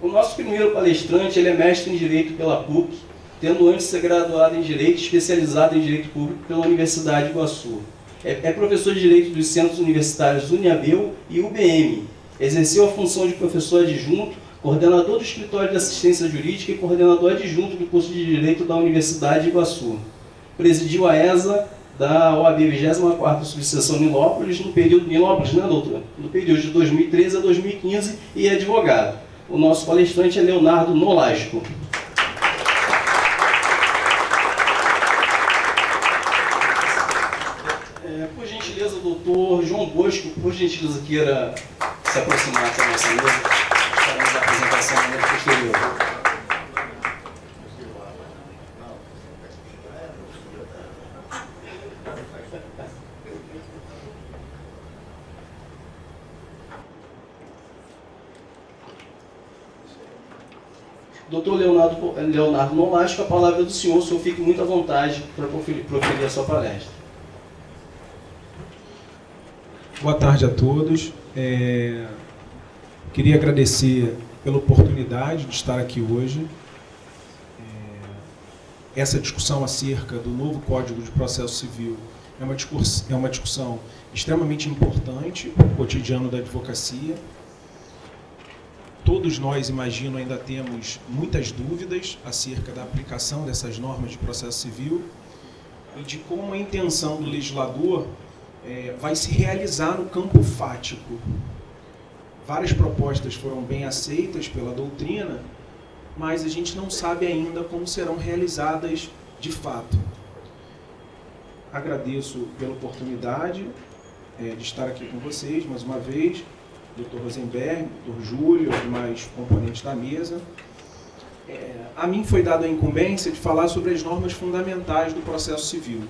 O nosso primeiro palestrante, ele é mestre em Direito pela PUC, tendo antes se graduado em Direito, especializado em Direito Público pela Universidade de Iguaçu. É professor de Direito dos Centros Universitários Uniabel e UBM. Exerceu a função de professor adjunto, coordenador do Escritório de Assistência Jurídica e coordenador adjunto do curso de Direito da Universidade de Iguaçu. Presidiu a ESA da OAB 24ª Subseção Nilópolis, no período Nilópolis, né, doutor? No período de 2013 a 2015 e é advogado. O nosso palestrante é Leonardo Nolasco. Por gentileza, doutor João Bosco, por gentileza, queira se aproximar da nossa mesa. Faremos a apresentação no momento posterior. Doutor Leonardo Nolasco, a palavra é do senhor. O senhor fique muito à vontade para proferir a sua palestra. Boa tarde a todos. Queria agradecer pela oportunidade de estar aqui hoje. Essa discussão acerca do novo Código de Processo Civil é uma discussão extremamente importante para o cotidiano da advocacia. Todos nós, imagino, ainda temos muitas dúvidas acerca da aplicação dessas normas de processo civil e de como a intenção do legislador vai se realizar no campo fático. Várias propostas foram bem aceitas pela doutrina, mas a gente não sabe ainda como serão realizadas de fato. Agradeço pela oportunidade de estar aqui com vocês mais uma vez, Dr. Rosenberg, Dr. Júlio, os demais componentes da mesa. A mim foi dada a incumbência de falar sobre as normas fundamentais do processo civil.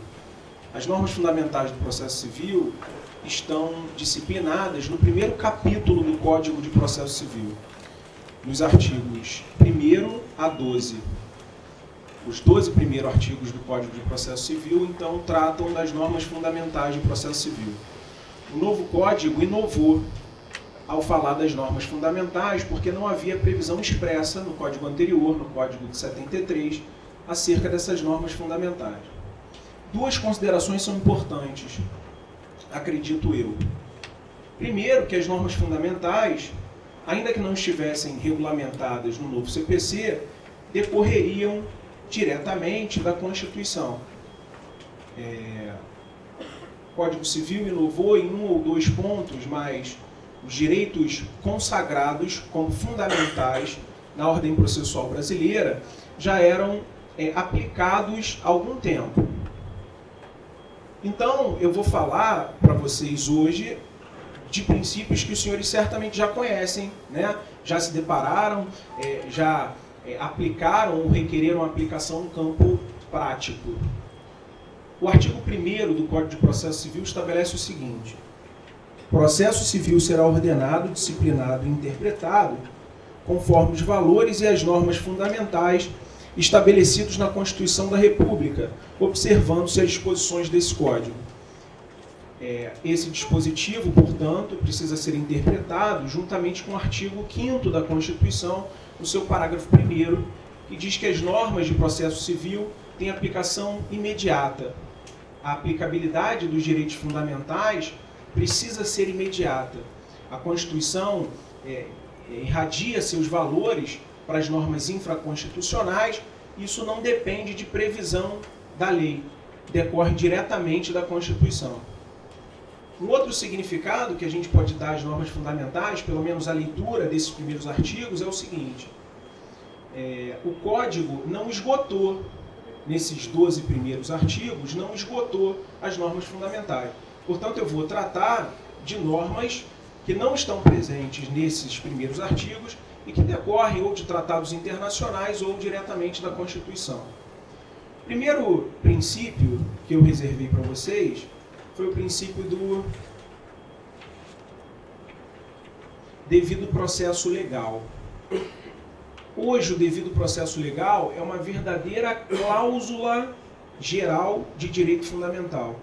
As normas fundamentais do processo civil estão disciplinadas no primeiro capítulo do Código de Processo Civil, nos artigos 1º a 12. Os 12 primeiros artigos do Código de Processo Civil, então, tratam das normas fundamentais do processo civil. O novo Código inovou ao falar das normas fundamentais, porque não havia previsão expressa no Código anterior, no Código de 73, acerca dessas normas fundamentais. Duas considerações são importantes, acredito eu. Primeiro, que as normas fundamentais, ainda que não estivessem regulamentadas no novo CPC, decorreriam diretamente da Constituição. O Código Civil inovou em um ou dois pontos, mas os direitos consagrados como fundamentais na ordem processual brasileira já eram aplicados há algum tempo. Então, eu vou falar para vocês hoje de princípios que os senhores certamente já conhecem, né? Já se depararam, já aplicaram ou requereram aplicação no campo prático. O artigo 1º do Código de Processo Civil estabelece o seguinte: processo civil será ordenado, disciplinado e interpretado conforme os valores e as normas fundamentais estabelecidos na Constituição da República, observando-se as disposições desse Código. Esse dispositivo, portanto, precisa ser interpretado juntamente com o artigo 5º da Constituição, no seu parágrafo 1º, que diz que as normas de processo civil têm aplicação imediata. A aplicabilidade dos direitos fundamentais precisa ser imediata. A Constituição irradia seus valores para as normas infraconstitucionais. Isso não depende de previsão da lei, decorre diretamente da Constituição. Um outro significado que a gente pode dar às normas fundamentais, pelo menos a leitura desses primeiros artigos, é o seguinte: o Código não esgotou, nesses 12 primeiros artigos, não esgotou as normas fundamentais. Portanto, eu vou tratar de normas que não estão presentes nesses primeiros artigos e que decorrem ou de tratados internacionais ou diretamente da Constituição. O primeiro princípio que eu reservei para vocês foi o princípio do devido processo legal. Hoje, o devido processo legal é uma verdadeira cláusula geral de direito fundamental.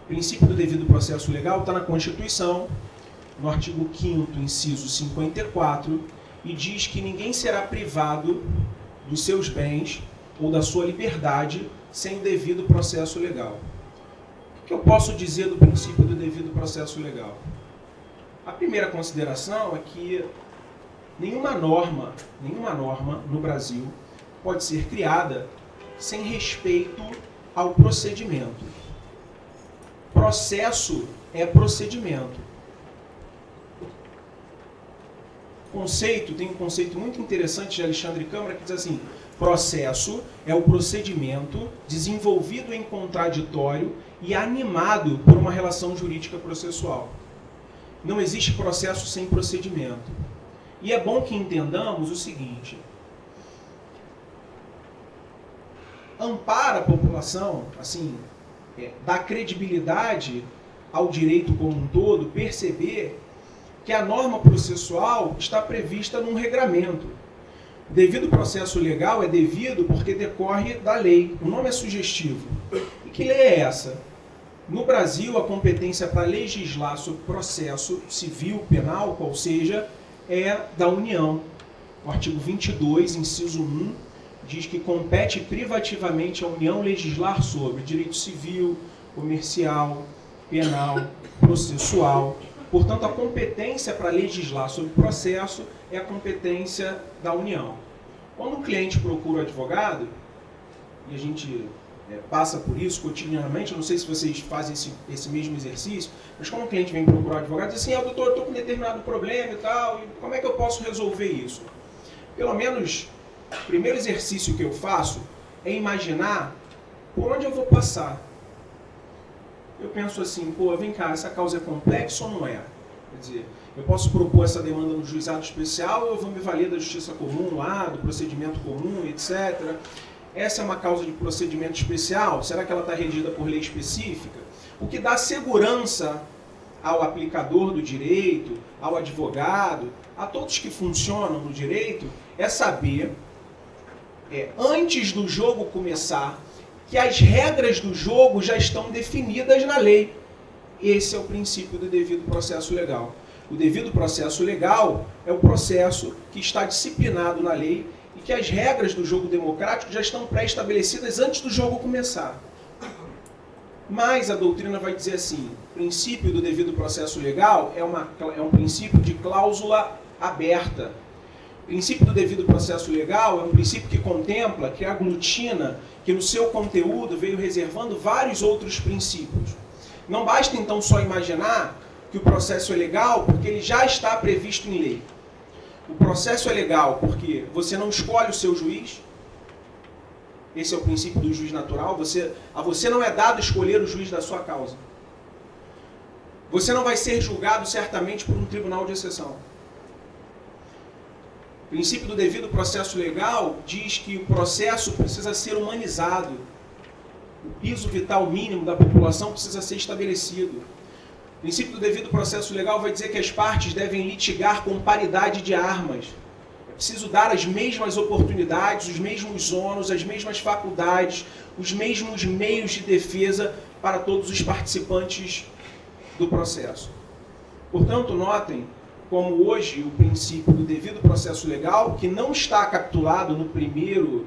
O princípio do devido processo legal está na Constituição, no artigo 5º, inciso 54, e diz que ninguém será privado dos seus bens ou da sua liberdade sem o devido processo legal. O que eu posso dizer do princípio do devido processo legal? A primeira consideração é que nenhuma norma no Brasil pode ser criada sem respeito ao procedimento. Processo é procedimento. Tem um conceito muito interessante de Alexandre Câmara que diz assim: processo é o procedimento desenvolvido em contraditório e animado por uma relação jurídica processual. Não existe processo sem procedimento. E é bom que entendamos o seguinte: ampara a população, assim, dá credibilidade ao direito como um todo, perceber que a norma processual está prevista num regramento. O devido processo legal é devido porque decorre da lei. O nome é sugestivo. E que lei é essa? No Brasil, a competência para legislar sobre processo civil, penal, qual seja, é da União. O artigo 22, inciso 1, diz que compete privativamente à União legislar sobre direito civil, comercial, penal, processual. Portanto, a competência para legislar sobre processo é a competência da União. Quando um cliente procura o advogado, e a gente passa por isso cotidianamente, eu não sei se vocês fazem esse mesmo exercício, mas quando um cliente vem procurar o advogado, diz assim: doutor, eu estou com determinado problema e tal, e como é que eu posso resolver isso? Pelo menos, o primeiro exercício que eu faço é imaginar por onde eu vou passar. Eu penso assim: vem cá, essa causa é complexa ou não é? Quer dizer, eu posso propor essa demanda no juizado especial ou eu vou me valer da justiça comum lá, do procedimento comum, etc. Essa é uma causa de procedimento especial? Será que ela está regida por lei específica? O que dá segurança ao aplicador do direito, ao advogado, a todos que funcionam no direito, é saber, antes do jogo começar, que as regras do jogo já estão definidas na lei. Esse é o princípio do devido processo legal. O devido processo legal é o processo que está disciplinado na lei e que as regras do jogo democrático já estão pré-estabelecidas antes do jogo começar. Mas a doutrina vai dizer assim: o princípio do devido processo legal é um princípio de cláusula aberta. O princípio do devido processo legal é um princípio que contempla, que aglutina, que no seu conteúdo veio reservando vários outros princípios. Não basta então só imaginar que o processo é legal porque ele já está previsto em lei. O processo é legal porque você não escolhe o seu juiz. Esse é o princípio do juiz natural. A você não é dado escolher o juiz da sua causa. Você não vai ser julgado certamente por um tribunal de exceção. O princípio do devido processo legal diz que o processo precisa ser humanizado. O piso vital mínimo da população precisa ser estabelecido. O princípio do devido processo legal vai dizer que as partes devem litigar com paridade de armas. É preciso dar as mesmas oportunidades, os mesmos ônus, as mesmas faculdades, os mesmos meios de defesa para todos os participantes do processo. Portanto, notem como hoje o princípio do devido processo legal, que não está capitulado no primeiro,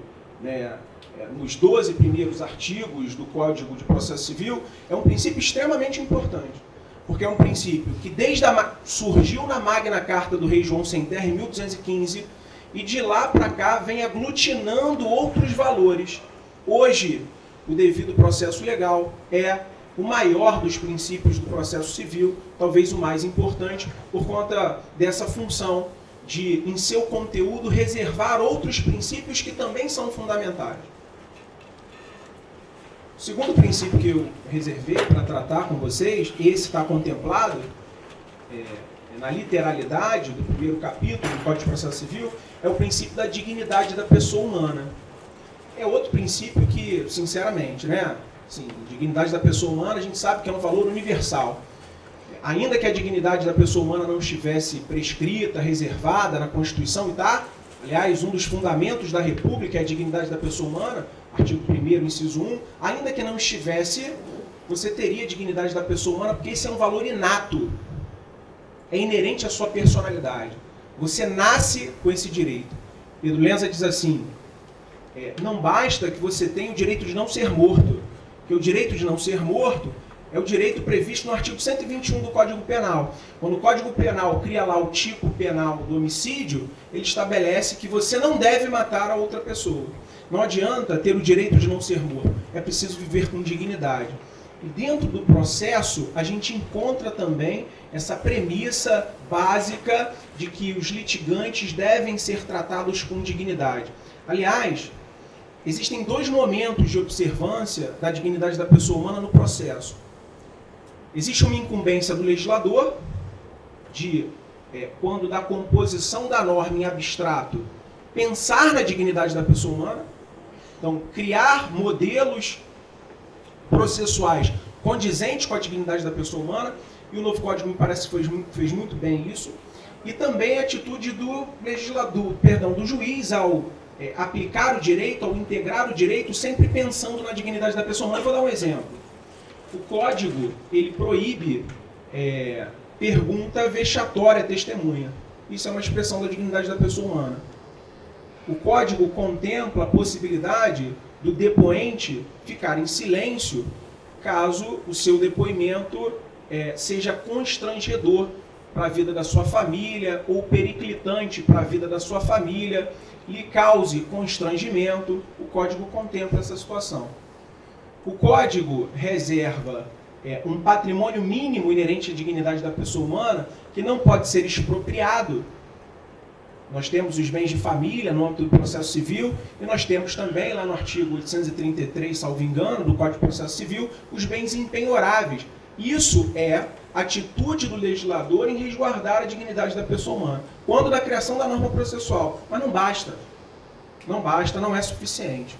nos 12 primeiros artigos do Código de Processo Civil, é um princípio extremamente importante. Porque é um princípio que surgiu na Magna Carta do rei João Sem Terra, em 1215, e de lá para cá vem aglutinando outros valores. Hoje, o devido processo legal é o maior dos princípios do processo civil, talvez o mais importante, por conta dessa função de, em seu conteúdo, reservar outros princípios que também são fundamentais. O segundo princípio que eu reservei para tratar com vocês, esse está contemplado na literalidade do primeiro capítulo do Código de Processo Civil, é o princípio da dignidade da pessoa humana. É outro princípio que, sinceramente, assim, dignidade da pessoa humana, a gente sabe que é um valor universal. Ainda que a dignidade da pessoa humana não estivesse prescrita, reservada na Constituição, e está, aliás, um dos fundamentos da República é a dignidade da pessoa humana, artigo 1º, inciso 1, ainda que não estivesse, você teria a dignidade da pessoa humana, porque esse é um valor inato, é inerente à sua personalidade. Você nasce com esse direito. Pedro Lenza diz assim, não basta que você tenha o direito de não ser morto, que o direito de não ser morto é o direito previsto no artigo 121 do Código Penal. Quando o Código Penal cria lá o tipo penal do homicídio, ele estabelece que você não deve matar a outra pessoa. Não adianta ter o direito de não ser morto, é preciso viver com dignidade. E dentro do processo, a gente encontra também essa premissa básica de que os litigantes devem ser tratados com dignidade. Aliás, existem 2 momentos de observância da dignidade da pessoa humana no processo. Existe uma incumbência do legislador, quando da composição da norma em abstrato, pensar na dignidade da pessoa humana, então criar modelos processuais condizentes com a dignidade da pessoa humana, e o novo código me parece que fez muito bem isso, e também a atitude do juiz ao aplicar o direito, ao integrar o direito, sempre pensando na dignidade da pessoa humana. Eu vou dar um exemplo. O código, ele proíbe pergunta vexatória à testemunha. Isso é uma expressão da dignidade da pessoa humana. O código contempla a possibilidade do depoente ficar em silêncio caso o seu depoimento seja constrangedor para a vida da sua família ou periclitante para a vida da sua família, lhe cause constrangimento. O código contempla essa situação. O código reserva um patrimônio mínimo inerente à dignidade da pessoa humana que não pode ser expropriado. Nós temos os bens de família no âmbito do processo civil e nós temos também, lá no artigo 833, salvo engano, do Código de Processo Civil, os bens impenhoráveis. Isso é atitude do legislador em resguardar a dignidade da pessoa humana, quando da criação da norma processual. Mas não basta. Não basta, não é suficiente.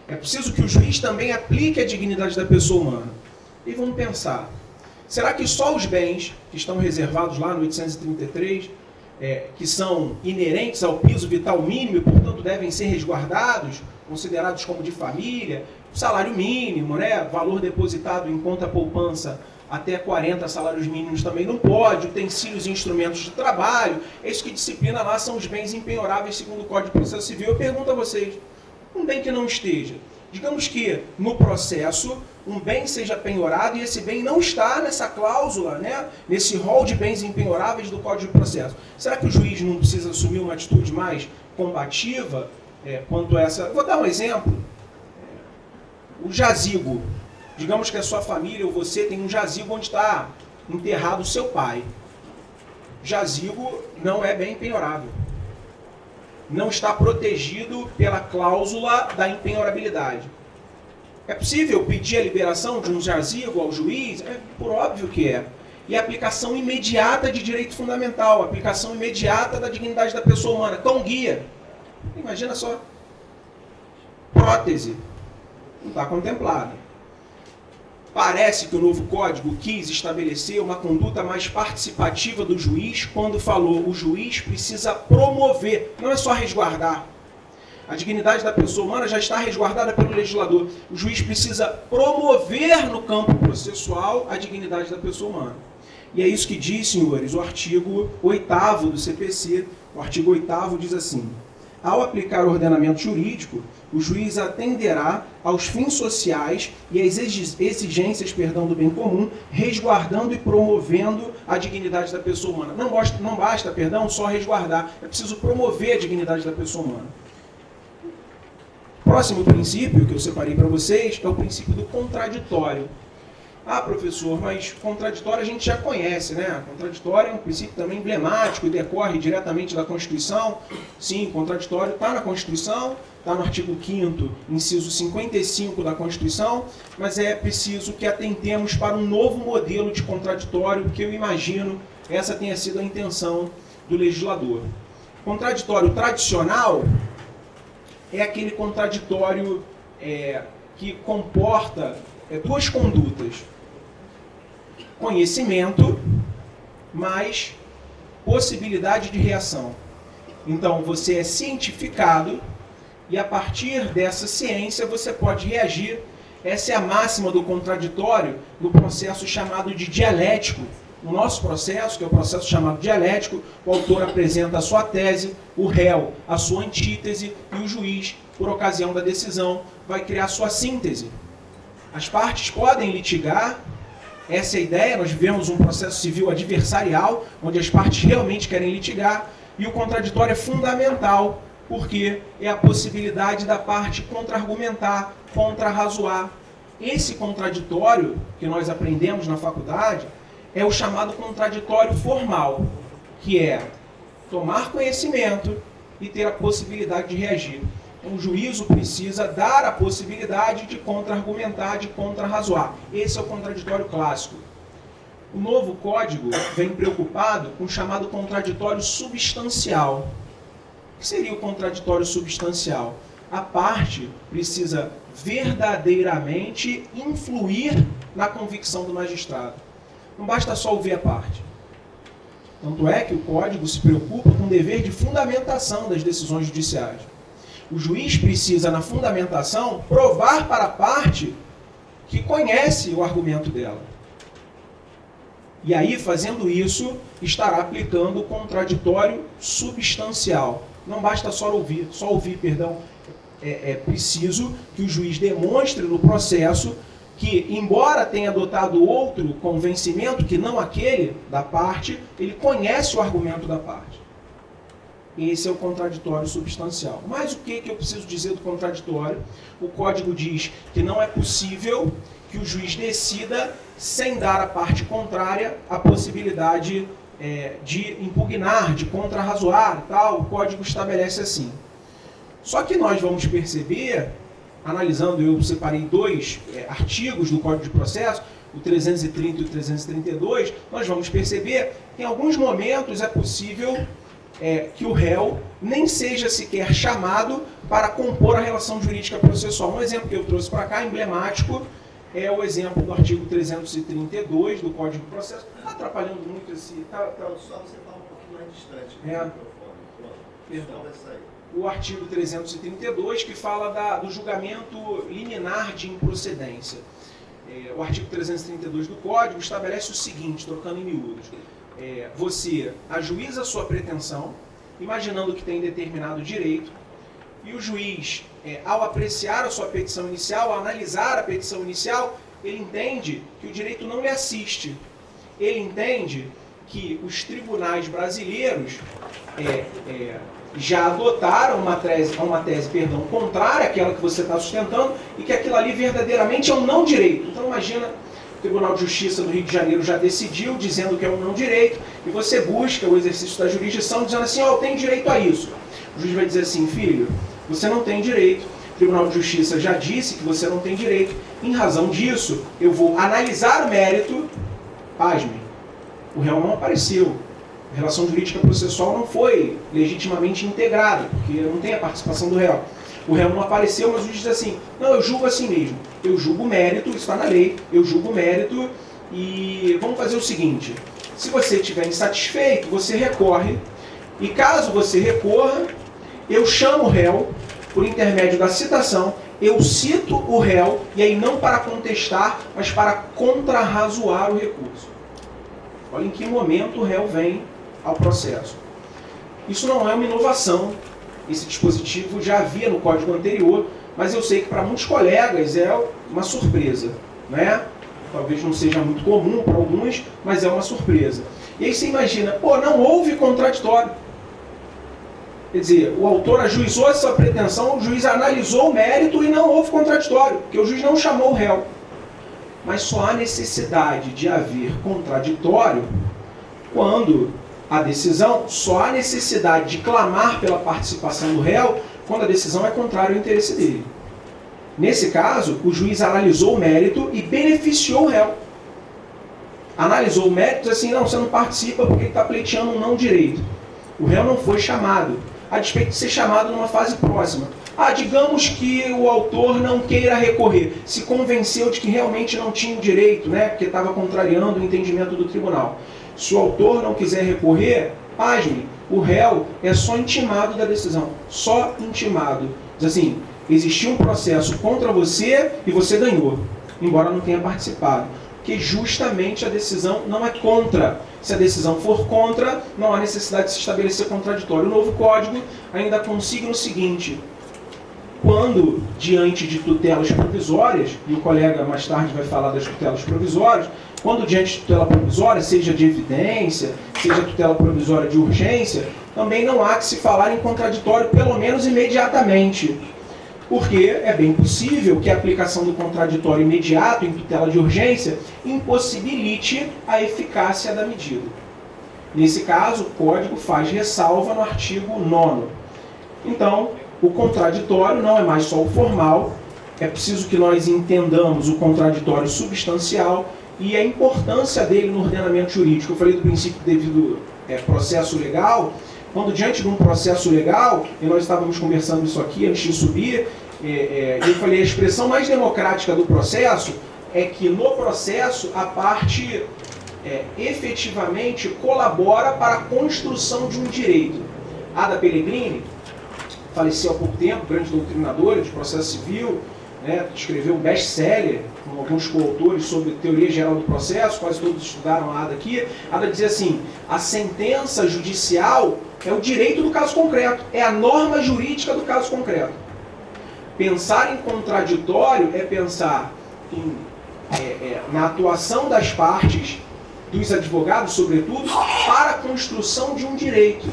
É preciso que o juiz também aplique a dignidade da pessoa humana. E vamos pensar, será que só os bens que estão reservados lá no 833, que são inerentes ao piso vital mínimo e, portanto, devem ser resguardados, considerados como de família, salário mínimo, valor depositado em conta poupança até 40 salários mínimos também não pode, utensílios e instrumentos de trabalho, isso que disciplina lá são os bens impenhoráveis segundo o Código de Processo Civil. Eu pergunto a vocês, um bem que não esteja, digamos que no processo um bem seja penhorado e esse bem não está nessa cláusula, nesse rol de bens impenhoráveis do Código de Processo. Será que o juiz não precisa assumir uma atitude mais combativa quanto a essa? Vou dar um exemplo. O jazigo. Digamos que a sua família ou você tem um jazigo onde está enterrado o seu pai. Jazigo não é bem penhorável. Não está protegido pela cláusula da impenhorabilidade. É possível pedir a liberação de um jazigo ao juiz? Por óbvio que é. E a aplicação imediata de direito fundamental, a aplicação imediata da dignidade da pessoa humana. Cão guia. Imagina só. Prótese. Não está contemplada. Parece que o novo código quis estabelecer uma conduta mais participativa do juiz quando falou o juiz precisa promover, não é só resguardar. A dignidade da pessoa humana já está resguardada pelo legislador. O juiz precisa promover no campo processual a dignidade da pessoa humana. E é isso que diz, senhores, o artigo 8º do CPC. O artigo 8º diz assim: ao aplicar o ordenamento jurídico, o juiz atenderá aos fins sociais e às exigências do bem comum, resguardando e promovendo a dignidade da pessoa humana. Não basta, só resguardar. É preciso promover a dignidade da pessoa humana. Próximo princípio que eu separei para vocês é o princípio do contraditório. Ah, professor, mas contraditório a gente já conhece, Contraditório é um princípio também emblemático e decorre diretamente da Constituição. Sim, contraditório está na Constituição, está no artigo 5º, inciso 55 da Constituição, mas é preciso que atentemos para um novo modelo de contraditório, que eu imagino essa tenha sido a intenção do legislador. Contraditório tradicional é aquele contraditório que comporta duas condutas: conhecimento mais possibilidade de reação. Então, você é cientificado e, a partir dessa ciência, você pode reagir. Essa é a máxima do contraditório no processo chamado de dialético, No nosso processo, que é o processo chamado dialético, o autor apresenta a sua tese, o réu a sua antítese e o juiz, por ocasião da decisão, vai criar a sua síntese. As partes podem litigar, essa é a ideia, nós vivemos um processo civil adversarial, onde as partes realmente querem litigar, e o contraditório é fundamental, porque é a possibilidade da parte contra-argumentar, contra-razoar. Esse contraditório que nós aprendemos na faculdade é o chamado contraditório formal, que é tomar conhecimento e ter a possibilidade de reagir. Então, o juízo precisa dar a possibilidade de contra-argumentar, de contra-razoar. Esse é o contraditório clássico. O novo código vem preocupado com o chamado contraditório substancial. O que seria o contraditório substancial? A parte precisa verdadeiramente influir na convicção do magistrado. Não basta só ouvir a parte. Tanto é que o Código se preocupa com o dever de fundamentação das decisões judiciais. O juiz precisa, na fundamentação, provar para a parte que conhece o argumento dela. E aí, fazendo isso, estará aplicando o contraditório substancial. Não basta só ouvir, é preciso que o juiz demonstre no processo que, embora tenha adotado outro convencimento, que não aquele da parte, ele conhece o argumento da parte. Esse é o contraditório substancial. Mas o que eu preciso dizer do contraditório? O Código diz que não é possível que o juiz decida sem dar à parte contrária a possibilidade de impugnar, de contra-razoar e tal. O Código estabelece assim. Só que nós vamos perceber, analisando, eu separei dois artigos do Código de Processo, o 330 e o 332, nós vamos perceber que em alguns momentos é possível que o réu nem seja sequer chamado para compor a relação jurídica processual. Um exemplo que eu trouxe para cá, emblemático, é o exemplo do artigo 332 do Código de Processo. Está atrapalhando muito esse... Só você fala um pouquinho mais distante do microfone. Perdão. O artigo 332, que fala do julgamento liminar de improcedência. O artigo 332 do Código estabelece o seguinte, trocando em miúdos. Você ajuiza a sua pretensão, imaginando que tem determinado direito, e o juiz, ao apreciar a sua petição inicial, ao analisar a petição inicial, ele entende que o direito não lhe assiste. Ele entende que os tribunais brasileiros já adotaram uma tese contrária àquela que você está sustentando e que aquilo ali verdadeiramente é um não direito. Então imagina, o Tribunal de Justiça do Rio de Janeiro já decidiu, dizendo que é um não direito, e você busca o exercício da jurisdição dizendo assim, eu tenho direito a isso. O juiz vai dizer assim, filho, você não tem direito, o Tribunal de Justiça já disse que você não tem direito, em razão disso, eu vou analisar o mérito, pasmem, o réu não apareceu. A relação jurídica processual não foi legitimamente integrada, porque não tem a participação do réu. O réu não apareceu, mas o juiz diz assim, não, eu julgo assim mesmo. Eu julgo o mérito, isso está na lei, eu julgo o mérito e vamos fazer o seguinte, se você estiver insatisfeito, você recorre, e caso você recorra, eu chamo o réu, por intermédio da citação, eu cito o réu, e aí não para contestar, mas para contra-razoar o recurso. Olha em que momento o réu vem ao processo. Isso não é uma inovação, esse dispositivo já havia no código anterior, mas eu sei que para muitos colegas é uma surpresa, né? Talvez não seja muito comum para alguns, mas é uma surpresa. E aí você imagina, não houve contraditório. Quer dizer, o autor ajuizou essa pretensão, o juiz analisou o mérito e não houve contraditório, porque o juiz não chamou o réu. Mas só há necessidade de haver contraditório quando a decisão, só há necessidade de clamar pela participação do réu quando a decisão é contrária ao interesse dele. Nesse caso, o juiz analisou o mérito e beneficiou o réu. Analisou o mérito e disse assim, não, você não participa porque está pleiteando um não direito. O réu não foi chamado, a despeito de ser chamado numa fase próxima. Digamos que o autor não queira recorrer, se convenceu de que realmente não tinha o direito, né, porque estava contrariando o entendimento do tribunal. Se o autor não quiser recorrer, pasme, o réu é só intimado da decisão, só intimado. Diz assim, existiu um processo contra você e você ganhou, embora não tenha participado. O porque justamente a decisão não é contra. Se a decisão for contra, não há necessidade de se estabelecer contraditório. O novo Código ainda consigna o seguinte: quando diante de tutelas provisórias, e o colega mais tarde vai falar das tutelas provisórias, quando diante de tutela provisória, seja de evidência, seja tutela provisória de urgência, também não há que se falar em contraditório, pelo menos imediatamente. Porque é bem possível que a aplicação do contraditório imediato em tutela de urgência impossibilite a eficácia da medida. Nesse caso, o Código faz ressalva no artigo 9º. Então, o contraditório não é mais só o formal, é preciso que nós entendamos o contraditório substancial e a importância dele no ordenamento jurídico. Eu falei do princípio devido processo legal. Quando diante de um processo legal, e nós estávamos conversando isso aqui antes de subir, eu falei, a expressão mais democrática do processo é que no processo a parte efetivamente colabora para a construção de um direito. Ada Pellegrini, faleceu há pouco tempo, grande doutrinadora de processo civil, escreveu um best-seller com alguns coautores sobre teoria geral do processo, quase todos estudaram a Ada aqui. Ada dizia assim: a sentença judicial é o direito do caso concreto, é a norma jurídica do caso concreto. Pensar em contraditório é pensar na atuação das partes, dos advogados, sobretudo, para a construção de um direito.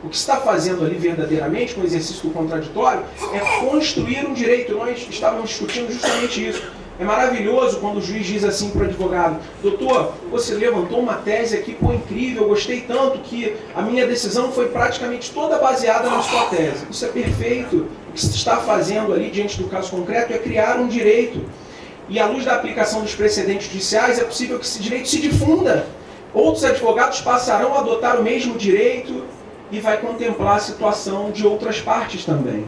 O que se está fazendo ali verdadeiramente com o exercício do contraditório é construir um direito. Nós estávamos discutindo justamente isso. É maravilhoso quando o juiz diz assim para o advogado: doutor, você levantou uma tese aqui, pô, incrível, eu gostei tanto que a minha decisão foi praticamente toda baseada na sua tese. Isso é perfeito. O que se está fazendo ali diante do caso concreto é criar um direito. E à luz da aplicação dos precedentes judiciais, é possível que esse direito se difunda. Outros advogados passarão a adotar o mesmo direito e vai contemplar a situação de outras partes também.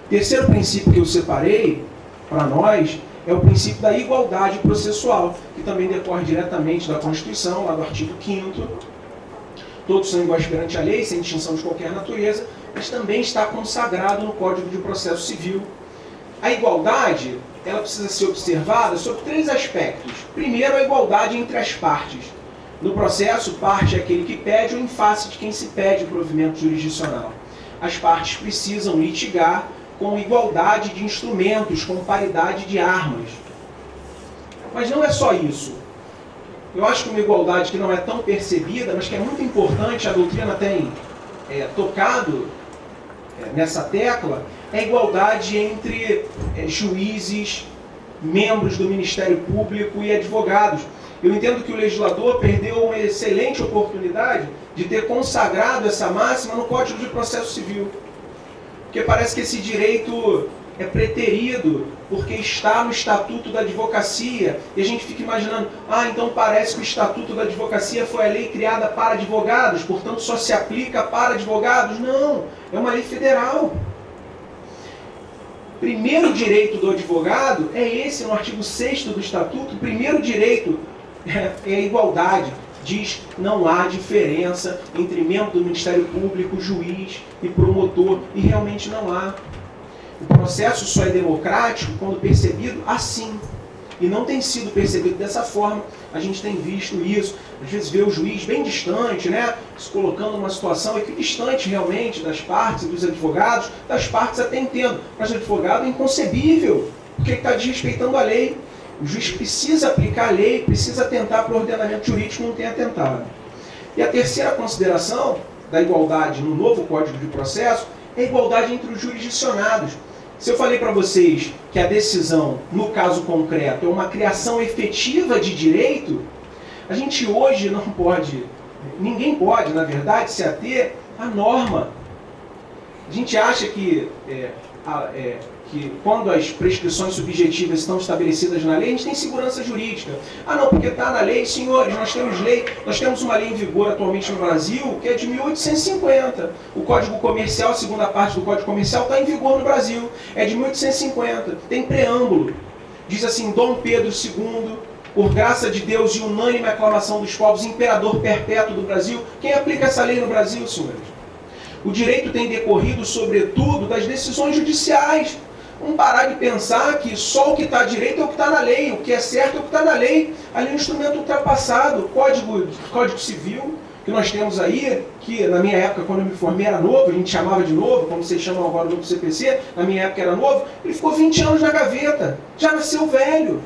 O terceiro princípio que eu separei para nós é o princípio da igualdade processual, que também decorre diretamente da Constituição, lá do artigo 5º. Todos são iguais perante a lei, sem distinção de qualquer natureza, mas também está consagrado no Código de Processo Civil. A igualdade, ela precisa ser observada sob 3 aspectos. Primeiro, a igualdade entre as partes. No processo, parte é aquele que pede ou em face de quem se pede o provimento jurisdicional. As partes precisam litigar com igualdade de instrumentos, com paridade de armas. Mas não é só isso. Eu acho que uma igualdade que não é tão percebida, mas que é muito importante, a doutrina tem tocado nessa tecla, é a igualdade entre juízes, membros do Ministério Público e advogados. Eu entendo que o legislador perdeu uma excelente oportunidade de ter consagrado essa máxima no Código de Processo Civil. Porque parece que esse direito é preterido, porque está no Estatuto da Advocacia. E a gente fica imaginando, então parece que o Estatuto da Advocacia foi a lei criada para advogados, portanto só se aplica para advogados. Não, é uma lei federal. Primeiro direito do advogado é esse, no artigo 6º do Estatuto. O primeiro direito é a igualdade. Diz que não há diferença entre membro do Ministério Público, juiz e promotor. E realmente não há. O processo só é democrático quando percebido assim. E não tem sido percebido dessa forma. A gente tem visto isso. Às vezes vê o juiz bem distante, se colocando numa situação equidistante realmente das partes e dos advogados. Das partes até entendo, mas o advogado é inconcebível, porque ele está desrespeitando a lei. O juiz precisa aplicar a lei, precisa atentar para o ordenamento jurídico, não tem atentado. E a terceira consideração da igualdade no novo Código de Processo é a igualdade entre os jurisdicionados. Se eu falei para vocês que a decisão, no caso concreto, é uma criação efetiva de direito, a gente hoje não pode, ninguém pode, na verdade, se ater à norma. A gente acha que quando as prescrições subjetivas estão estabelecidas na lei, a gente tem segurança jurídica. Não, porque está na lei. Senhores, nós temos uma lei em vigor atualmente no Brasil, que é de 1850. O Código Comercial, a segunda parte do Código Comercial, está em vigor no Brasil. É de 1850. Tem preâmbulo. Diz assim: Dom Pedro II, por graça de Deus e unânime aclamação dos povos, imperador perpétuo do Brasil. Quem aplica essa lei no Brasil, senhores? O direito tem decorrido, sobretudo, das decisões judiciais. Vamos parar de pensar que só o que está direito é o que está na lei, o que é certo é o que está na lei. Ali no instrumento ultrapassado, Código Civil, que nós temos aí, que na minha época, quando eu me formei, era novo, a gente chamava de novo, como vocês chamam agora do CPC, na minha época era novo, ele ficou 20 anos na gaveta, já nasceu velho,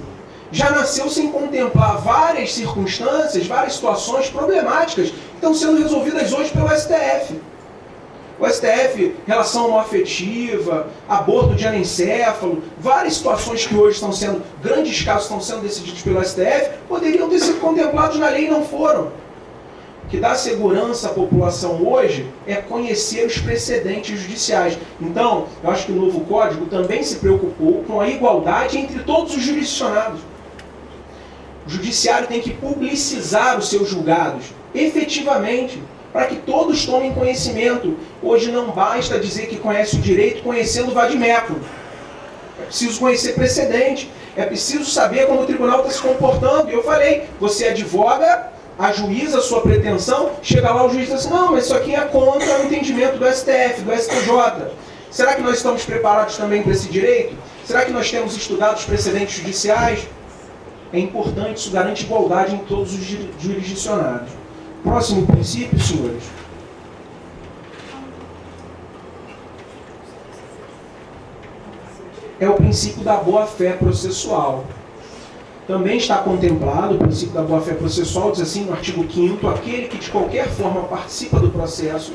já nasceu sem contemplar várias circunstâncias, várias situações problemáticas que estão sendo resolvidas hoje pelo STF. O STF, relação homoafetiva, aborto de anencéfalo, várias situações que hoje estão sendo, grandes casos estão sendo decididos pelo STF, poderiam ter sido contemplados na lei e não foram. O que dá segurança à população hoje é conhecer os precedentes judiciais. Então, eu acho que o novo Código também se preocupou com a igualdade entre todos os jurisdicionados. O judiciário tem que publicizar os seus julgados, efetivamente, para que todos tomem conhecimento. Hoje não basta dizer que conhece o direito conhecendo o vade-mecum. É preciso conhecer precedente. É preciso saber como o tribunal está se comportando. E eu falei, você advoga, ajuiza a sua pretensão, chega lá o juiz diz assim, não, mas isso aqui é contra o entendimento do STF, do STJ. Será que nós estamos preparados também para esse direito? Será que nós temos estudado os precedentes judiciais? É importante, isso garante igualdade em todos os jurisdicionados. Próximo princípio, senhores. É o princípio da boa-fé processual. Também está contemplado o princípio da boa-fé processual, diz assim no artigo 5º, aquele que de qualquer forma participa do processo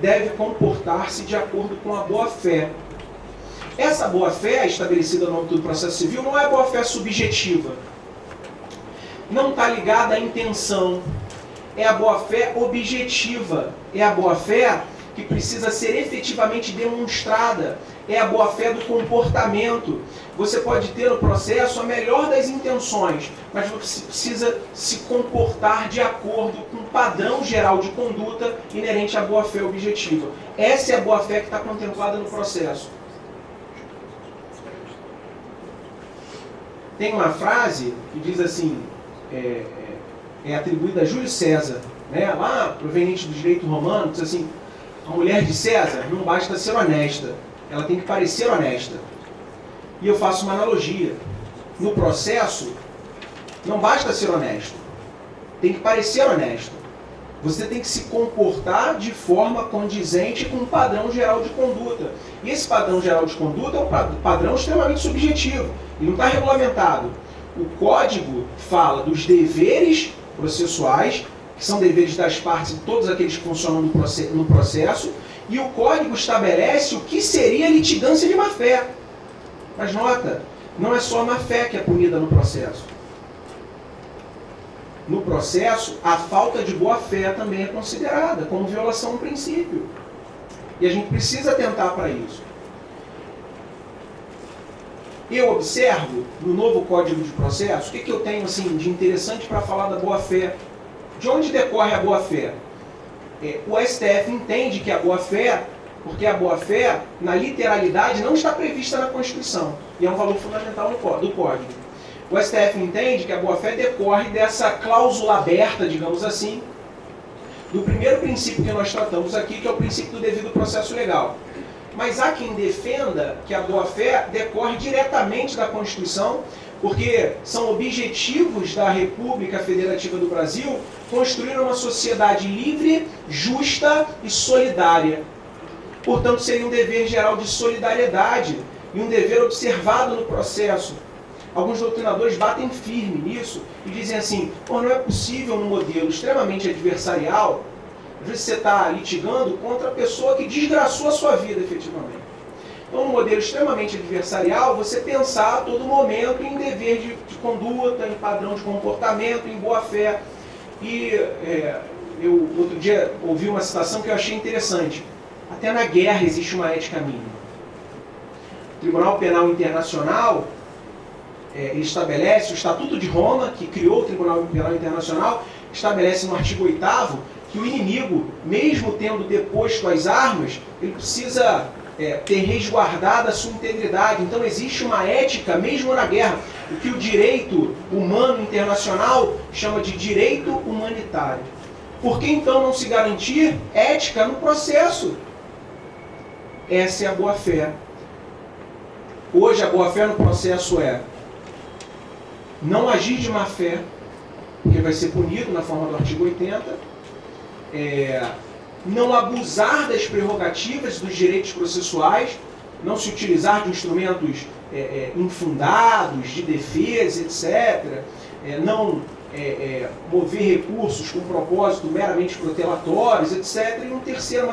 deve comportar-se de acordo com a boa-fé. Essa boa-fé, estabelecida no âmbito do processo civil, não é boa-fé subjetiva. Não está ligada à intenção. É a boa-fé objetiva. É a boa-fé que precisa ser efetivamente demonstrada. É a boa-fé do comportamento. Você pode ter no processo a melhor das intenções, mas você precisa se comportar de acordo com o padrão geral de conduta inerente à boa-fé objetiva. Essa é a boa-fé que está contemplada no processo. Tem uma frase que diz assim, é atribuída a Júlio César, né? Lá, proveniente do direito romano, diz assim, a mulher de César não basta ser honesta, ela tem que parecer honesta. E eu faço uma analogia. No processo, não basta ser honesto, tem que parecer honesto. Você tem que se comportar de forma condizente com um padrão geral de conduta. E esse padrão geral de conduta é um padrão extremamente subjetivo, e não está regulamentado. O Código fala dos deveres processuais, que são deveres das partes e todos aqueles que funcionam no processo, e o Código estabelece o que seria litigância de má-fé. Mas nota, não é só a má-fé que é punida no processo. No processo, a falta de boa-fé também é considerada como violação do princípio. E a gente precisa atentar para isso. Eu observo, no novo Código de Processo, o que eu tenho assim, de interessante para falar da boa-fé. De onde decorre a boa-fé? O STF entende que a boa-fé, porque a boa-fé, na literalidade, não está prevista na Constituição, e é um valor fundamental do Código. O STF entende que a boa-fé decorre dessa cláusula aberta, digamos assim, do primeiro princípio que nós tratamos aqui, que é o princípio do devido processo legal. Mas há quem defenda que a boa-fé decorre diretamente da Constituição, porque são objetivos da República Federativa do Brasil construir uma sociedade livre, justa e solidária. Portanto, seria um dever geral de solidariedade e um dever observado no processo. Alguns doutrinadores batem firme nisso e dizem assim, não é possível num modelo extremamente adversarial, às vezes você está litigando contra a pessoa que desgraçou a sua vida efetivamente. Então, num modelo extremamente adversarial, você pensar a todo momento em dever de conduta, em padrão de comportamento, em boa-fé. E eu outro dia ouvi uma citação que eu achei interessante. Até na guerra existe uma ética mínima. O Tribunal Penal Internacional ele estabelece, o Estatuto de Roma, que criou o Tribunal Penal Internacional, estabelece no artigo 8º que o inimigo, mesmo tendo deposto as armas, ele precisa ter resguardado a sua integridade. Então existe uma ética, mesmo na guerra, o que o direito humano internacional chama de direito humanitário. Por que então não se garantir ética no processo? Essa é a boa-fé. Hoje a boa-fé no processo é não agir de má-fé, porque vai ser punido na forma do artigo 80, não abusar das prerrogativas dos direitos processuais, não se utilizar de instrumentos infundados, de defesa, etc., não mover recursos com propósito meramente protelatórios, etc. E uma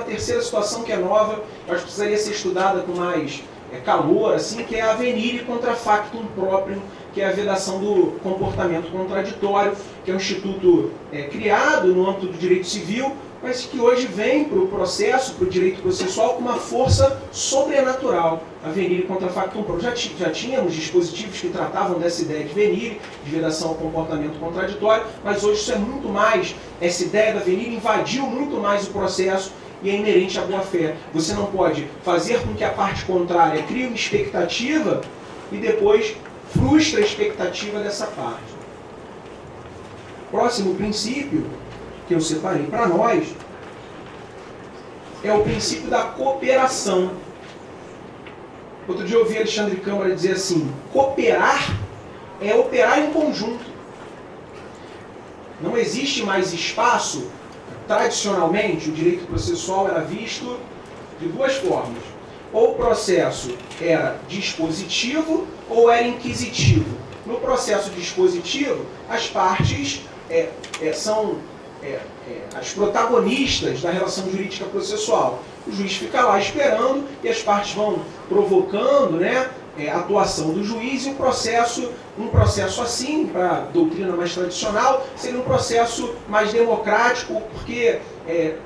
terceira situação que é nova, eu acho que precisaria ser estudada com mais calor, assim, que é a venire contra factum próprio, que é a vedação do comportamento contraditório, que é um instituto criado no âmbito do direito civil, mas que hoje vem para o processo, para o direito processual, com uma força sobrenatural. A venire contra factum próprio. Já tínhamos dispositivos que tratavam dessa ideia de venire, de vedação ao comportamento contraditório, mas hoje isso é muito mais, essa ideia da venire invadiu muito mais o processo e é inerente à boa-fé. Você não pode fazer com que a parte contrária crie uma expectativa e depois frustra a expectativa dessa parte. Próximo princípio que eu separei para nós é o princípio da cooperação. Outro dia eu ouvi Alexandre Câmara dizer assim: cooperar é operar em conjunto. Não existe mais espaço. Tradicionalmente, o direito processual era visto de duas formas. Ou o processo era dispositivo ou era inquisitivo. No processo dispositivo, as partes são as protagonistas da relação jurídica processual. O juiz fica lá esperando e as partes vão provocando, a atuação do juiz, e um processo assim, para a doutrina mais tradicional, seria um processo mais democrático, porque,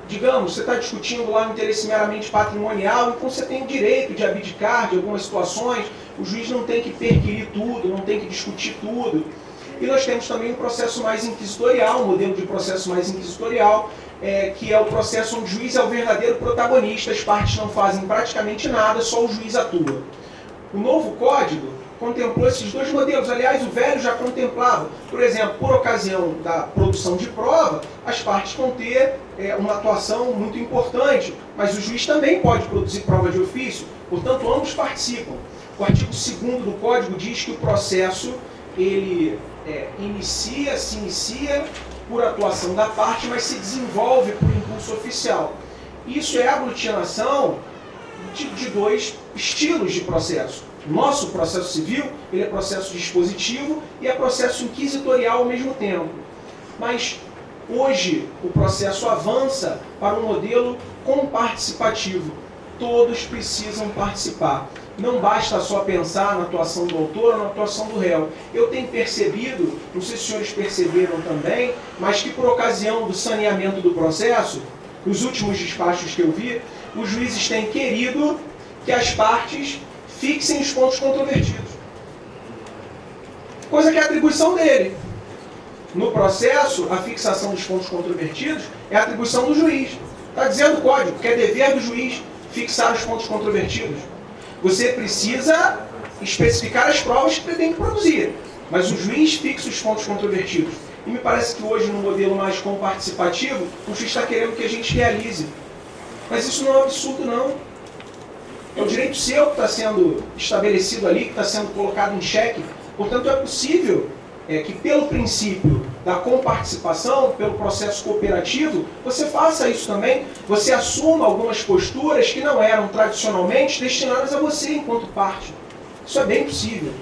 digamos, você está discutindo lá um interesse meramente patrimonial, então você tem o direito de abdicar de algumas situações, o juiz não tem que perquirir tudo, não tem que discutir tudo. E nós temos também um processo mais inquisitorial, um modelo de processo mais inquisitorial, que é o processo onde o juiz é o verdadeiro protagonista, as partes não fazem praticamente nada, só o juiz atua. O novo código contemplou esses dois modelos. Aliás, o velho já contemplava. Por exemplo, por ocasião da produção de prova, as partes vão ter uma atuação muito importante, mas o juiz também pode produzir prova de ofício, portanto, ambos participam. O artigo 2º do Código diz que o processo ele se inicia por atuação da parte, mas se desenvolve por impulso oficial. Isso é aglutinação de dois estilos de processo. Nosso processo civil, ele é processo dispositivo e é processo inquisitorial ao mesmo tempo. Mas hoje o processo avança para um modelo comparticipativo. Todos precisam participar. Não basta só pensar na atuação do autor ou na atuação do réu. Eu tenho percebido, não sei se os senhores perceberam também, mas que por ocasião do saneamento do processo, nos últimos despachos que eu vi, os juízes têm querido que as partes fixem os pontos controvertidos. Coisa que é atribuição dele. No processo, a fixação dos pontos controvertidos é atribuição do juiz. Está dizendo o código, que é dever do juiz fixar os pontos controvertidos. Você precisa especificar as provas que pretende produzir, mas o juiz fixa os pontos controvertidos. E me parece que hoje, no modelo mais comparticipativo, o juiz está querendo que a gente realize. Mas isso não é um absurdo, não. É o direito seu que está sendo estabelecido ali, que está sendo colocado em xeque. Portanto, é possível que, pelo princípio da comparticipação, pelo processo cooperativo, você faça isso também, você assuma algumas posturas que não eram tradicionalmente destinadas a você enquanto parte. Isso é bem possível.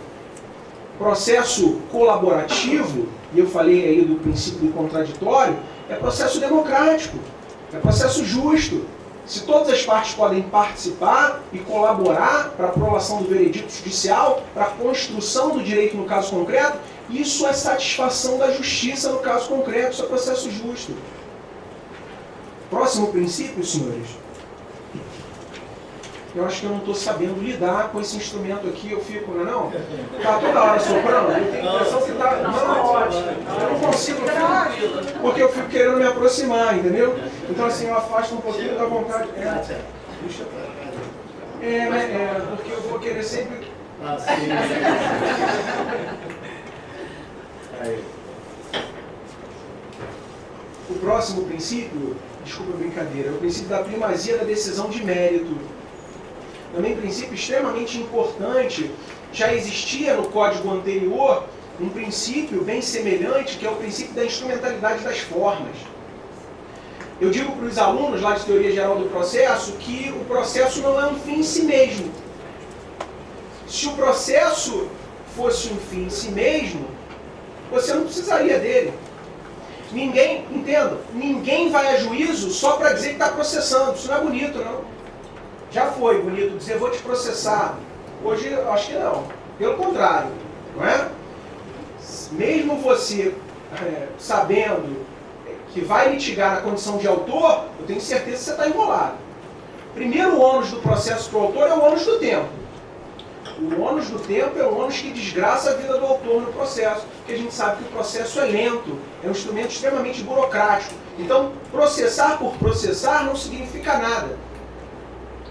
Processo colaborativo, e eu falei aí do princípio do contraditório, é processo democrático, é processo justo. Se todas as partes podem participar e colaborar para a aprovação do veredito judicial, para a construção do direito no caso concreto, isso é satisfação da justiça no caso concreto, isso é processo justo. Próximo princípio, senhores. Eu acho que eu não estou sabendo lidar com esse instrumento aqui, eu fico, não é não? Está toda hora soprando, eu tenho a impressão que está... Não, ótimo. Eu não consigo, porque eu fico querendo me aproximar, entendeu? Então assim, eu afasto um pouquinho da vontade. Porque eu vou querer sempre... O próximo princípio, desculpa a brincadeira, é o princípio da primazia da decisão de mérito. também princípio extremamente importante, já existia no código anterior um princípio bem semelhante, que é o princípio da instrumentalidade das formas. Eu digo para os alunos lá de Teoria Geral do Processo que o processo não é um fim em si mesmo. Se o processo fosse um fim em si mesmo, você não precisaria dele. Ninguém, entenda, ninguém vai a juízo só para dizer que está processando. Isso não é bonito, não. Já foi bonito dizer, vou te processar. Hoje, eu acho que não. Pelo contrário, não é? Mesmo você sabendo que vai litigar na condição de autor, eu tenho certeza que você está enrolado. Primeiro, o ônus do processo para o autor é o ônus do tempo. O ônus do tempo é o ônus que desgraça a vida do autor no processo, porque a gente sabe que o processo é lento, é um instrumento extremamente burocrático. Então, processar por processar não significa nada.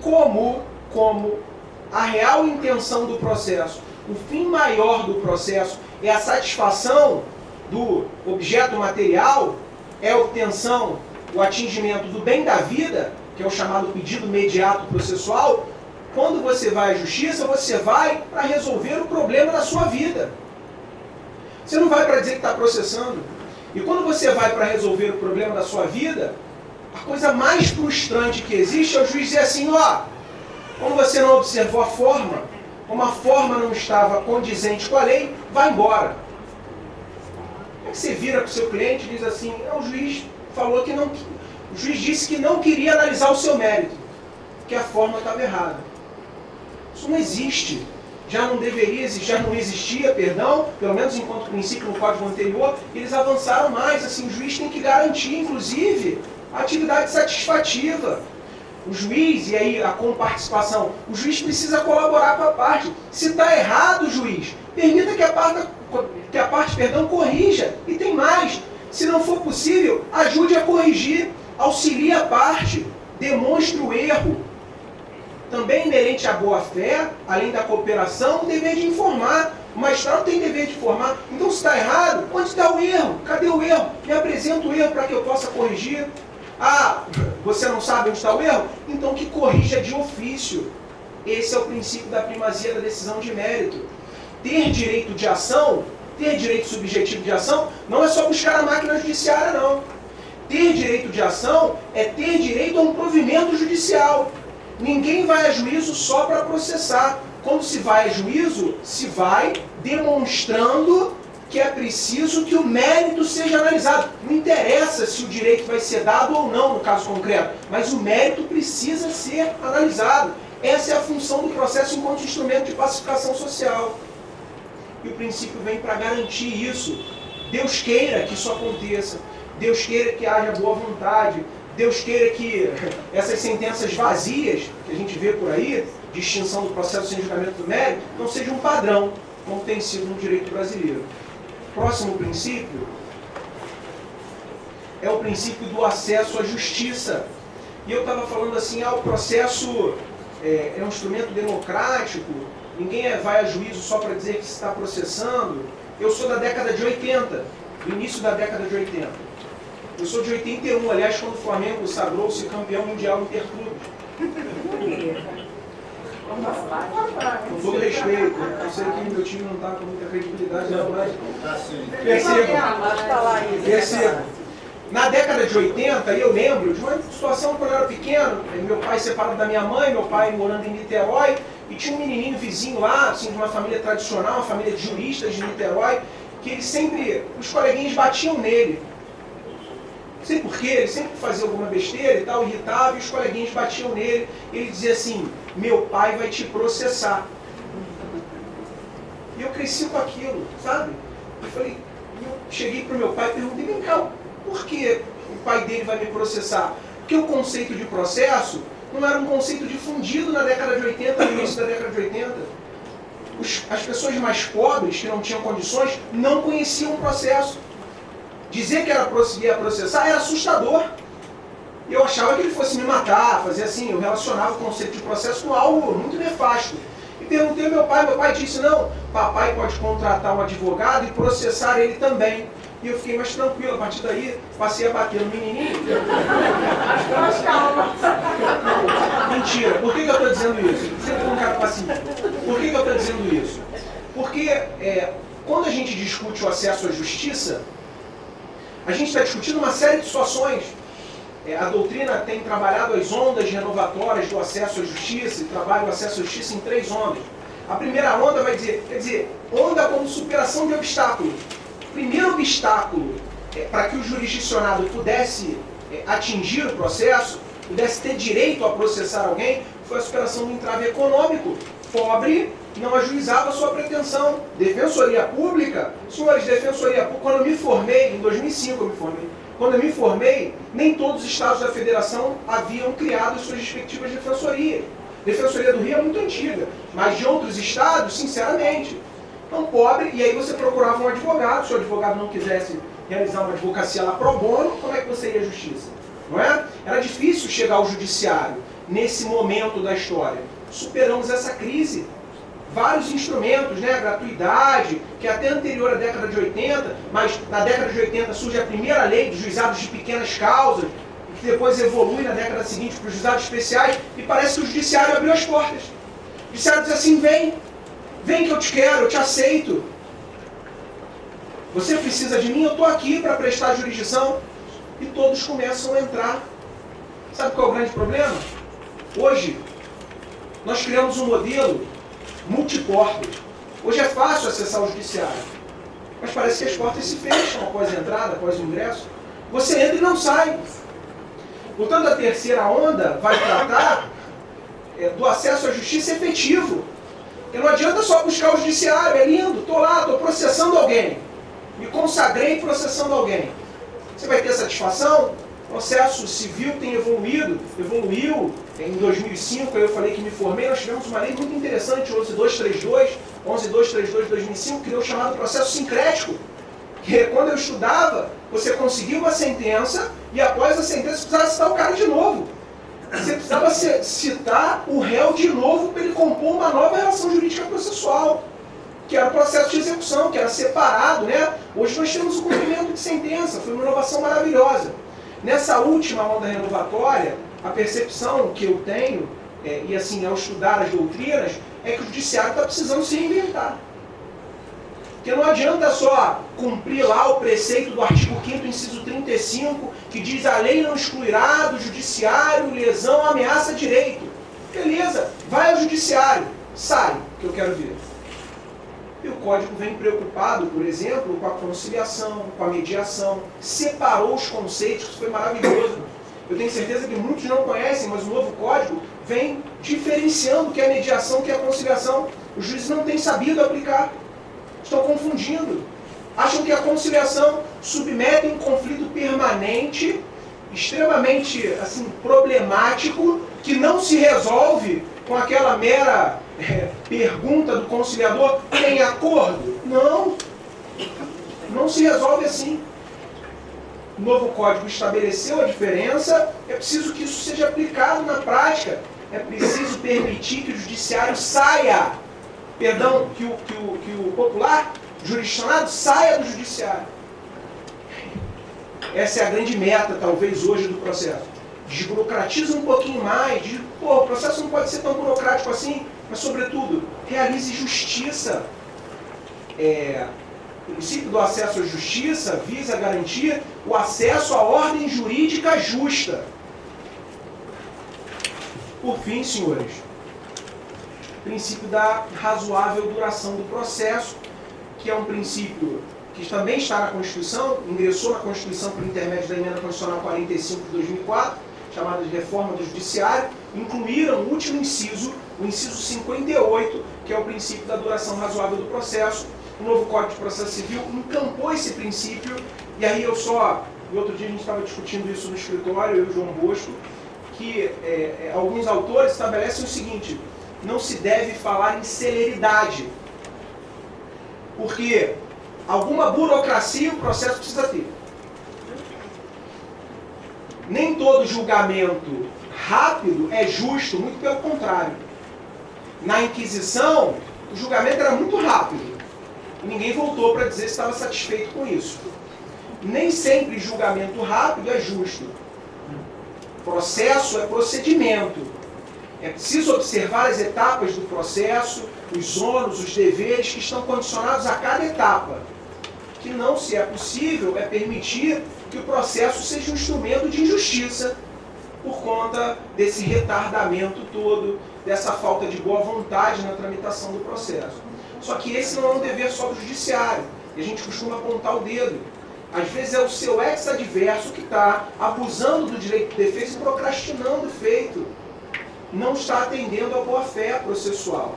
Como a real intenção do processo, o fim maior do processo é a satisfação do objeto material, é a obtenção, o atingimento do bem da vida, que é o chamado pedido imediato processual. Quando você vai à justiça, você vai para resolver o problema da sua vida. Você não vai para dizer que está processando. E quando você vai para resolver o problema da sua vida, a coisa mais frustrante que existe é o juiz dizer assim, ó, como você não observou a forma, como a forma não estava condizente com a lei, vai embora. É que você vira para o seu cliente e diz assim, o juiz falou que não, o juiz disse que não queria analisar o seu mérito, que a forma estava errada. Isso não existe. Já não deveria existir, já não existia, perdão, pelo menos enquanto princípio no código anterior, eles avançaram mais. Assim, o juiz tem que garantir, inclusive, a atividade satisfativa. O juiz, e aí a comparticipação, o juiz precisa colaborar com a parte. Se está errado, o juiz, permita que a parte, corrija. E tem mais, se não for possível, ajude a corrigir, auxilie a parte, demonstre o erro. Também inerente à boa-fé, além da cooperação, o dever de informar. O magistrado tem dever de informar. Então, se está errado, onde está o erro? Cadê o erro? Me apresenta o erro para que eu possa corrigir. Ah, você não sabe onde está o erro? Então que corrija de ofício. Esse é o princípio da primazia da decisão de mérito. Ter direito de ação, ter direito subjetivo de ação, não é só buscar a máquina judiciária, não. Ter direito de ação é ter direito a um provimento judicial. Ninguém vai a juízo só para processar. Quando se vai a juízo, se vai demonstrando que é preciso que o mérito seja analisado. Não interessa se o direito vai ser dado ou não no caso concreto, mas o mérito precisa ser analisado. Essa é a função do processo enquanto instrumento de pacificação social. E o princípio vem para garantir isso. Deus queira que isso aconteça. Deus queira que haja boa vontade. Deus queira que essas sentenças vazias que a gente vê por aí, de extinção do processo sem julgamento do mérito, não sejam um padrão, como tem sido no direito brasileiro. Próximo princípio é o princípio do acesso à justiça. E eu estava falando assim, o processo é um instrumento democrático, ninguém vai a juízo só para dizer que se está processando. Eu sou da década de 80, início da década de 80. Eu sou de 81, aliás, quando o Flamengo sagrou-se campeão mundial interclubes. Com todo respeito, eu sei que meu time não está com muita credibilidade, não, mas percebo. Na década de 80, eu lembro de uma situação quando eu era pequeno, meu pai separado da minha mãe, meu pai morando em Niterói, e tinha um menininho vizinho lá, assim, de uma família tradicional, uma família de juristas de Niterói, que ele sempre, os coleguinhas batiam nele. Não sei porquê, ele sempre fazia alguma besteira e tal, irritava, e os coleguinhas batiam nele. Ele dizia assim, meu pai vai te processar. E eu cresci com aquilo, sabe? Eu cheguei para o meu pai e perguntei, vem cá, por que o pai dele vai me processar? Porque o conceito de processo não era um conceito difundido na década de 80, no início da década de 80. As pessoas mais pobres, que não tinham condições, não conheciam o processo. Dizer que ia processar era assustador. E eu achava que ele fosse me matar, fazer assim, eu relacionava o conceito de processo com algo muito nefasto. E perguntei ao meu pai disse, não, papai pode contratar um advogado e processar ele também. E eu fiquei mais tranquilo. A partir daí, passei a bater no menininho. Mentira. Por que eu estou dizendo isso? Sempre um cara pacífico. Por que eu estou dizendo isso? Porque quando a gente discute o acesso à justiça, a gente está discutindo uma série de situações. A doutrina tem trabalhado as ondas renovatórias do acesso à justiça e trabalha o acesso à justiça em 3 ondas. A primeira onda vai dizer, onda como superação de obstáculo. O primeiro obstáculo para que o jurisdicionado pudesse atingir o processo, pudesse ter direito a processar alguém, foi a superação do entrave econômico. Pobre não ajuizava a sua pretensão. Defensoria Pública, senhores, Defensoria Pública, quando eu me formei, em 2005 eu me formei, quando eu me formei, nem todos os estados da federação haviam criado suas respectivas defensorias. Defensoria do Rio é muito antiga, mas de outros estados, sinceramente. Então, pobre, e aí você procurava um advogado, se o advogado não quisesse realizar uma advocacia lá pro bono, como é que você ia à justiça? Não é? Era difícil chegar ao judiciário nesse momento da história. Superamos essa crise. Vários instrumentos, né? A gratuidade, que é até anterior à década de 80, mas na década de 80 surge a primeira lei dos juizados de pequenas causas, que depois evolui na década seguinte para os juizados especiais, e parece que o judiciário abriu as portas. O judiciário diz assim, vem que eu te quero, eu te aceito. Você precisa de mim, eu estou aqui para prestar jurisdição. E todos começam a entrar. Sabe qual é o grande problema? Hoje, nós criamos um modelo multiportas. Hoje é fácil acessar o judiciário, mas parece que as portas se fecham após a entrada, após o ingresso. Você entra e não sai. Portanto, a terceira onda vai tratar do acesso à justiça efetivo. Porque não adianta só buscar o judiciário, é lindo, estou lá, estou processando alguém. Me consagrei processando alguém. Você vai ter satisfação? O processo civil tem evoluiu em 2005, eu falei que me formei, nós tivemos uma lei muito interessante, 11232 de 2005, criou o chamado processo sincrético, que quando eu estudava, você conseguia uma sentença e após a sentença você precisava citar o cara de novo. Você precisava citar o réu de novo para ele compor uma nova relação jurídica processual, que era o processo de execução, que era separado, né? Hoje nós temos o cumprimento de sentença, foi uma inovação maravilhosa. Nessa última onda renovatória, a percepção que eu tenho, e assim, ao estudar as doutrinas, é que o judiciário está precisando se reinventar. Porque não adianta só cumprir lá o preceito do artigo 5º, inciso 35, que diz a lei não excluirá do judiciário lesão, ameaça, direito. Beleza, vai ao judiciário, sai, que eu quero ver. E o Código vem preocupado, por exemplo, com a conciliação, com a mediação, separou os conceitos, isso foi maravilhoso. Eu tenho certeza que muitos não conhecem, mas o novo Código vem diferenciando o que é mediação, o que é conciliação. Os juízes não têm sabido aplicar, estão confundindo. Acham que a conciliação submete um conflito permanente, extremamente assim, problemático, que não se resolve com aquela mera pergunta do conciliador, tem acordo? Não. Não se resolve assim. O novo Código estabeleceu a diferença, é preciso que isso seja aplicado na prática. É preciso permitir que o judiciário saia, que o popular jurisdicionado saia do judiciário. Essa é a grande meta, talvez, hoje do processo. Desburocratiza um pouquinho mais, o processo não pode ser tão burocrático assim, mas, sobretudo, realize justiça. O princípio do acesso à justiça visa garantir o acesso à ordem jurídica justa. Por fim, senhores, o princípio da razoável duração do processo, que é um princípio que também está na Constituição, ingressou na Constituição por intermédio da Emenda Constitucional 45 de 2004, chamada de Reforma do Judiciário, incluíram o último inciso, o inciso 58, que é o princípio da duração razoável do processo. O novo Código de Processo Civil encampou esse princípio, e aí no outro dia a gente estava discutindo isso no escritório, eu e o João Bosco, que alguns autores estabelecem o seguinte: não se deve falar em celeridade, porque alguma burocracia o processo precisa ter. Nem todo julgamento rápido é justo, muito pelo contrário. Na Inquisição, o julgamento era muito rápido. E ninguém voltou para dizer se estava satisfeito com isso. Nem sempre julgamento rápido é justo. Processo é procedimento. É preciso observar as etapas do processo, os ônus, os deveres que estão condicionados a cada etapa. Que não, se é possível, é permitir que o processo seja um instrumento de injustiça por conta desse retardamento todo, dessa falta de boa vontade na tramitação do processo. Só que esse não é um dever só do judiciário, e a gente costuma apontar o dedo. Às vezes é o seu ex-adverso que está abusando do direito de defesa e procrastinando o feito. Não está atendendo à boa-fé processual.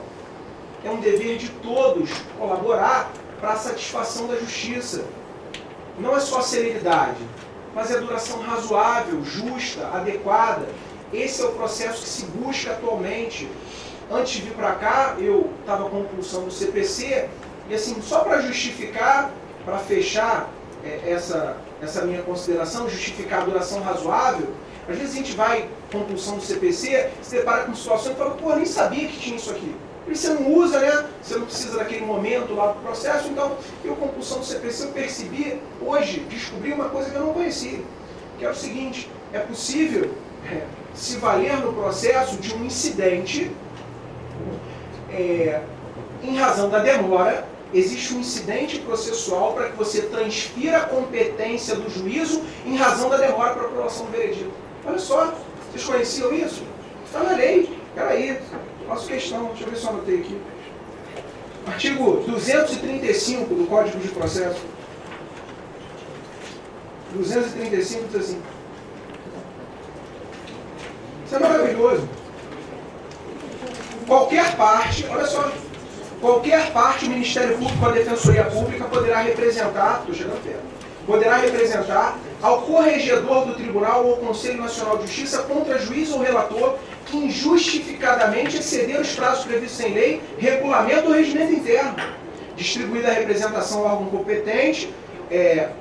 É um dever de todos colaborar para a satisfação da justiça. Não é só celeridade, mas é duração razoável, justa, adequada. Esse é o processo que se busca atualmente. Antes de vir para cá, eu estava com compulsão do CPC, e assim, só para justificar, para fechar essa minha consideração, justificar a duração razoável, às vezes a gente vai com compulsão do CPC, se depara com situações e fala, pô, nem sabia que tinha isso aqui. E você não usa, né? Você não precisa daquele momento lá do processo, então eu com compulsão do CPC eu percebi, hoje, descobri uma coisa que eu não conhecia, que é o seguinte, é possível se valer no processo de um incidente, em razão da demora, existe um incidente processual para que você transfira a competência do juízo em razão da demora para a aprovação do veredito. Olha só, vocês conheciam isso? Está na lei. Peraí, faço questão, deixa eu ver se eu anotei aqui. Artigo 235 do Código de Processo. 235 diz assim. Isso é maravilhoso. Qualquer parte, olha só, qualquer parte, o Ministério Público ou a Defensoria Pública poderá representar, estou chegando perto, poderá representar ao corregedor do Tribunal ou ao Conselho Nacional de Justiça contra juiz ou relator que injustificadamente exceder os prazos previstos em lei, regulamento ou regimento interno. Distribuída a representação ao órgão competente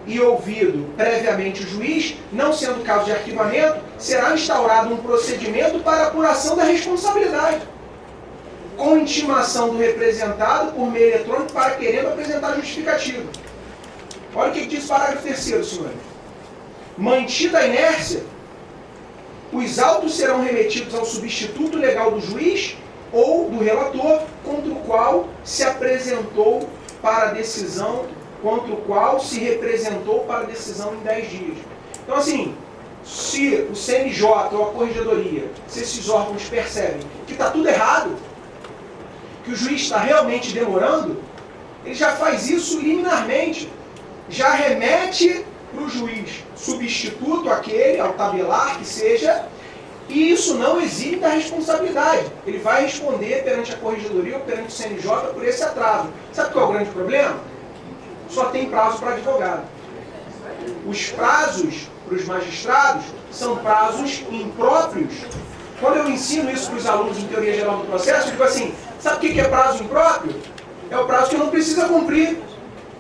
e ouvido previamente o juiz, não sendo caso de arquivamento, será instaurado um procedimento para apuração da responsabilidade, com intimação do representado por meio eletrônico para querendo apresentar justificativa. Olha o que diz o parágrafo 3º, senhores. Mantida a inércia, os autos serão remetidos ao substituto legal do juiz ou do relator contra o qual se apresentou para a decisão, contra o qual se representou para a decisão em 10 dias. Então, assim, se o CNJ ou a Corregedoria, se esses órgãos percebem que está tudo errado, que o juiz está realmente demorando, ele já faz isso liminarmente, já remete para o juiz substituto aquele, ao tabelar que seja, e isso não exime da responsabilidade. Ele vai responder perante a Corregedoria ou perante o CNJ por esse atraso. Sabe qual é o grande problema? Só tem prazo para advogado. Os prazos para os magistrados são prazos impróprios. Quando eu ensino isso para os alunos em teoria geral do processo, eu digo assim, sabe o que é prazo impróprio? É o prazo que não precisa cumprir.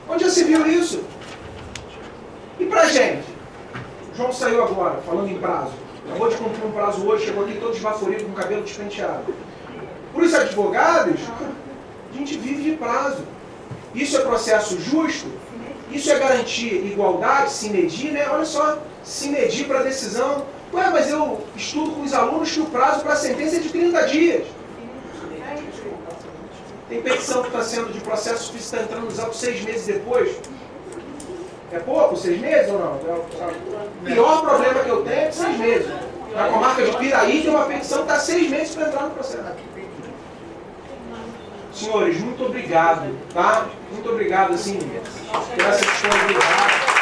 Onde já se viu isso? E pra gente? O João saiu agora, falando em prazo. Acabou de cumprir um prazo hoje, chegou aqui todo esbaforido, com o cabelo despenteado. Para os advogados, a gente vive de prazo. Isso é processo justo? Isso é garantir igualdade, se medir, né? Olha só, se medir para a decisão. Ué, mas eu estudo com os alunos que o prazo para a sentença é de 30 dias. Tem petição que está sendo de processo que está entrando nos autos 6 meses depois. É pouco, 6 meses ou não? O pior problema que eu tenho é de 6 meses. Na comarca de Piraí tem uma petição que está 6 meses para entrar no processo. Senhores, muito obrigado, tá? Muito obrigado, assim, por essa disponibilidade.